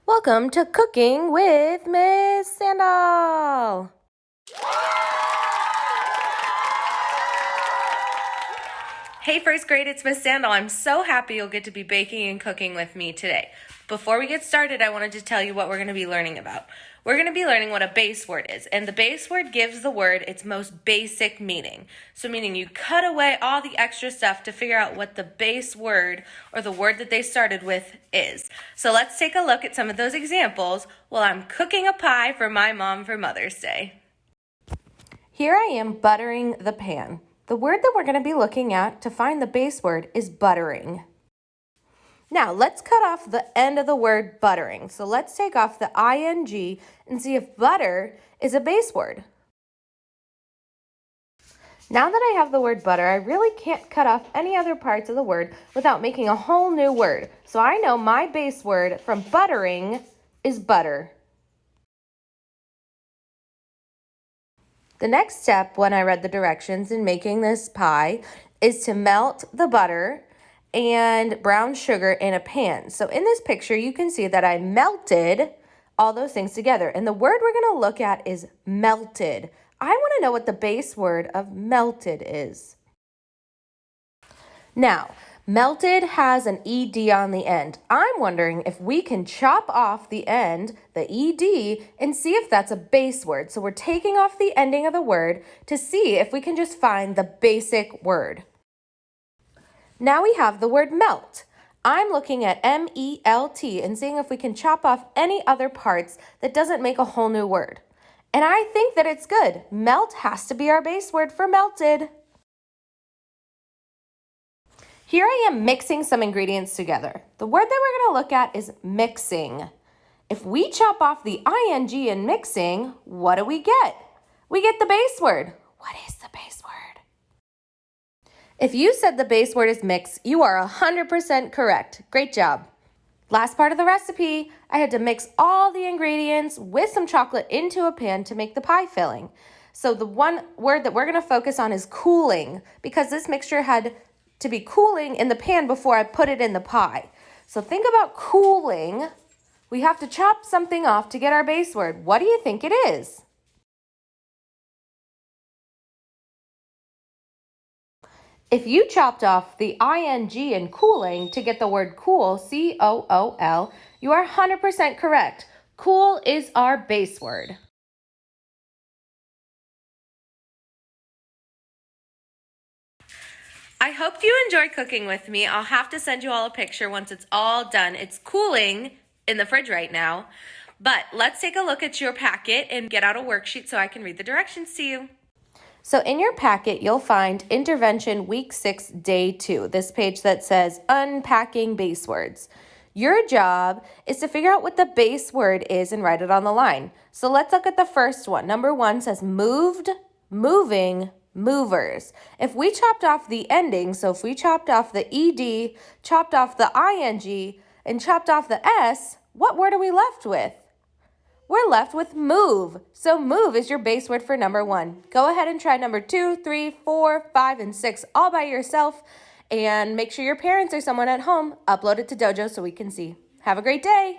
Welcome to Cooking with Miss Sandal. Hey first grade, it's Miss Sandal. I'm so happy you'll get to be baking and cooking with me today. Before we get started, I wanted to tell you what we're going to be learning about. We're going to be learning what a base word is, and the base word gives the word its most basic meaning. So meaning you cut away all the extra stuff to figure out what the base word or the word that they started with is. So let's take a look at some of those examples while I'm cooking a pie for my mom for Mother's Day. Here I am buttering the pan. The word that we're going to be looking at to find the base word is buttering. Now, let's cut off the end of the word buttering. So let's take off the ing and see if butter is a base word. Now that I have the word butter, I really can't cut off any other parts of the word without making a whole new word. So I know my base word from buttering is butter. The next step when I read the directions in making this pie is to melt the butter and brown sugar in a pan. So in this picture, you can see that I melted all those things together. And the word we're going to look at is melted. I want to know what the base word of melted is. Now, melted has an ed on the end. I'm wondering if we can chop off the end, the ed, and see if that's a base word. So we're taking off the ending of the word to see if we can just find the basic word. Now we have the word melt. I'm looking at M-E-L-T and seeing if we can chop off any other parts that doesn't make a whole new word. And I think that it's good. Melt has to be our base word for melted. Here I am mixing some ingredients together. The word that we're going to look at is mixing. If we chop off the ing in mixing, what do we get? We get the base word. What is the base word? If you said the base word is mix, you are 100% correct. Great job. Last part of the recipe, I had to mix all the ingredients with some chocolate into a pan to make the pie filling. So the one word that we're going to focus on is cooling, because this mixture had to be cooling in the pan before I put it in the pie. So think about cooling. We have to chop something off to get our base word. What do you think it is? If you chopped off the ing in cooling to get the word cool, C-O-O-L, you are 100% correct. Cool is our base word. I hope you enjoy cooking with me. I'll have to send you all a picture once it's all done. It's cooling in the fridge right now. But let's take a look at your packet and get out a worksheet so I can read the directions to you. So in your packet, you'll find Intervention Week 6, Day 2, this page that says Unpacking Base Words. Your job is to figure out what the base word is and write it on the line. So let's look at the first one. Number 1 says moved, moving, movers. If we chopped off the ending, so if we chopped off the ed, chopped off the ing, and chopped off the s, what word are we left with? We're left with move. So move is your base word for number 1. Go ahead and try number 2, 3, 4, 5, and 6 all by yourself. And make sure your parents or someone at home upload it to Dojo so we can see. Have a great day.